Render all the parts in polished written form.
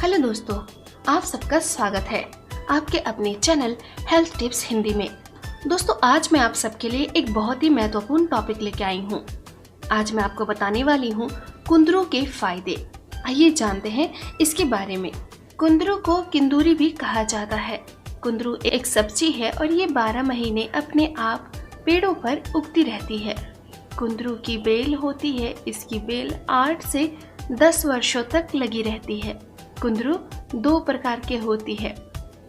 Hello दोस्तों, आप सबका स्वागत है आपके अपने चैनल हेल्थ टिप्स हिंदी में। दोस्तों, आज मैं आप सबके लिए एक बहुत ही महत्वपूर्ण टॉपिक लेके आई हूँ। आज मैं आपको बताने वाली हूँ कुंदरू के फायदे। आइए जानते हैं इसके बारे में। कुंदरू को किंदूरी भी कहा जाता है। कुंदरू एक सब्जी है और ये 12 महीने अपने आप पेड़ों पर उगती रहती है। कुंदरू की बेल होती है, इसकी बेल 8 से 10 वर्षों तक लगी रहती है। कुंदरू 2 प्रकार के होती है,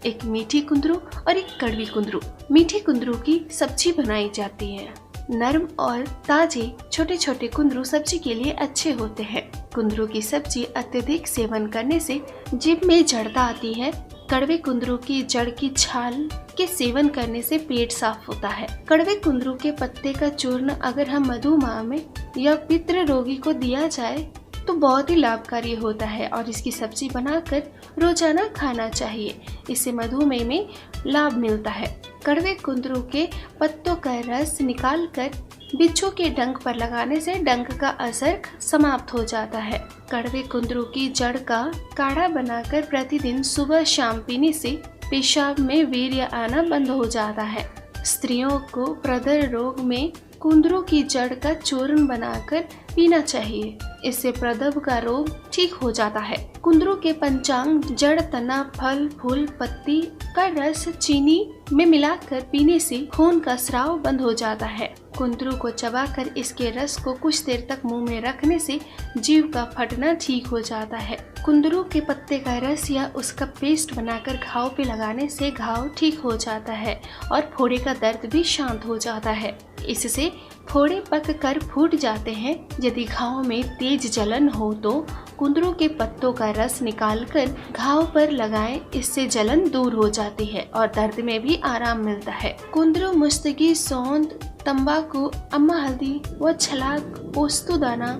एक मीठी कुंदरू और एक कड़वी कुंदरू। मीठी कुंदरू की सब्जी बनाई जाती है। नरम और ताजे छोटे छोटे कुंदरू सब्जी के लिए अच्छे होते हैं। कुंदरू की सब्जी अत्यधिक सेवन करने से जीभ में जड़ता आती है। कड़वे कुंदरू की जड़ की छाल के सेवन करने से पेट साफ होता है। कड़वे कुंदरू के पत्ते का चूर्ण अगर हम मधुमेह में या पित्त रोगी को दिया जाए तो बहुत ही लाभकारी होता है और इसकी सब्जी बनाकर रोजाना खाना चाहिए। इससे मधुमेह में लाभ मिलता है। कड़वे कुंदरू के पत्तों का रस निकालकर बिच्छू के डंक पर लगाने से डंक का असर समाप्त हो जाता है। कड़वे कुंदरू की जड़ का काढ़ा बनाकर प्रतिदिन सुबह शाम पीने से पेशाब में वीर्य आना बंद हो जाता है। स्त्रियों को प्रदर रोग में कुंदरू की जड़ का चूर्ण बनाकर पीना चाहिए। इससे प्रदर्भ का रोग ठीक हो जाता है। कुंदरू के पंचांग जड़, तना, फल, फूल, पत्ती का रस चीनी में मिलाकर पीने से खून का स्राव बंद हो जाता है। कुंदरू को चबाकर इसके रस को कुछ देर तक मुंह में रखने से जीभ का फटना ठीक हो जाता है। कुंदरू के पत्ते का रस या उसका पेस्ट बनाकर घाव पे लगाने से घाव ठीक हो जाता है और फोड़े का दर्द भी शांत हो जाता है। इससे फोड़े पक कर फूट जाते हैं। यदि घाव में तेज जलन हो तो कुंदरू के पत्तों का रस निकालकर घाव पर लगाएं। इससे जलन दूर हो जाती है और दर्द में भी आराम मिलता है। कुंदरू, मुस्तगी, सौंध, तंबाकू, अम्मा हल्दी व छलाक, पोस्तुदाना,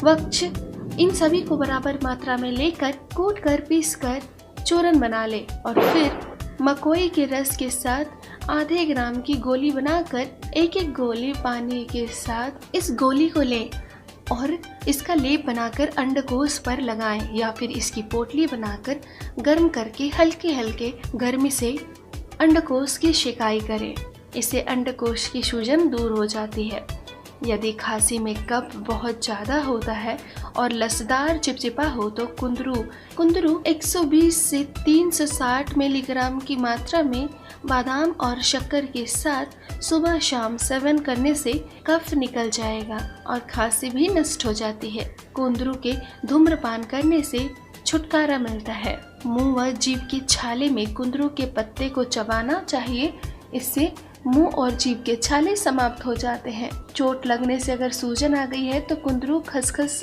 वक्ष इन सभी को बराबर मात्रा में लेकर कूट कर पीस कर चूर्ण बना ले और फिर मकोई के रस के साथ आधे ग्राम की गोली बनाकर एक गोली पानी के साथ इस गोली को लें और इसका लेप बनाकर अंडकोश पर लगाएं या फिर इसकी पोटली बनाकर गर्म करके हल्के हल्के गर्मी से अंडकोश की शिकाई करें। इससे अंडकोश की सूजन दूर हो जाती है। यदि खांसी में कफ बहुत ज़्यादा होता है और लसदार चिपचिपा हो तो कुंदरू 120 से 360 मिलीग्राम की मात्रा में बादाम और शक्कर के साथ सुबह शाम सेवन करने से कफ निकल जाएगा और खांसी भी नष्ट हो जाती है। कुंदरू के धूम्रपान करने से छुटकारा मिलता है। मुंह व जीभ की छाले में कुंदरू के पत्ते को चबाना चाहिए। इससे मुंह और जीभ के छाले समाप्त हो जाते हैं। चोट लगने से अगर सूजन आ गई है तो कुंदरू, खसखस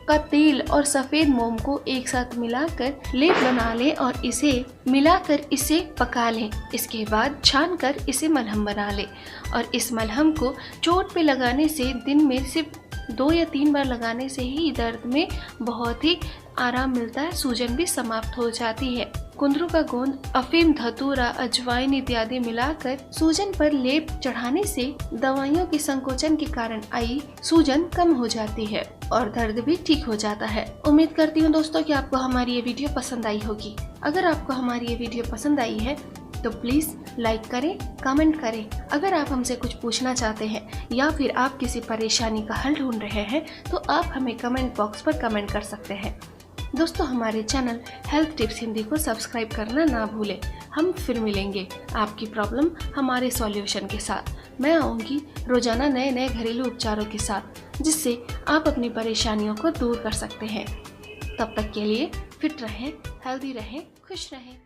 का तेल और सफेद मोम को एक साथ मिलाकर लेप बना लें और इसे मिलाकर इसे पका लें। इसके बाद छान कर इसे मलहम बना लें और इस मलहम को चोट पे लगाने से दिन में सिर्फ 2 या 3 बार लगाने से ही दर्द में बहुत ही आराम मिलता है। सूजन भी समाप्त हो जाती है। कुंदरू का गोंद, अफीम, धतूरा, अजवाइन इत्यादि मिलाकर सूजन पर लेप चढ़ाने से दवाइयों के संकोचन के कारण आई सूजन कम हो जाती है और दर्द भी ठीक हो जाता है। उम्मीद करती हूँ दोस्तों कि आपको हमारी ये वीडियो पसंद आई होगी। अगर आपको हमारी ये वीडियो पसंद आई है तो प्लीज़ लाइक करें, कमेंट करें। अगर आप हमसे कुछ पूछना चाहते हैं या फिर आप किसी परेशानी का हल ढूंढ रहे हैं तो आप हमें कमेंट बॉक्स पर कमेंट कर सकते हैं। दोस्तों, हमारे चैनल हेल्थ टिप्स हिंदी को सब्सक्राइब करना ना भूलें। हम फिर मिलेंगे आपकी प्रॉब्लम हमारे सॉल्यूशन के साथ। मैं आऊँगी रोजाना नए नए घरेलू उपचारों के साथ जिससे आप अपनी परेशानियों को दूर कर सकते हैं। तब तक के लिए फिट रहें, हेल्दी रहें, खुश रहें।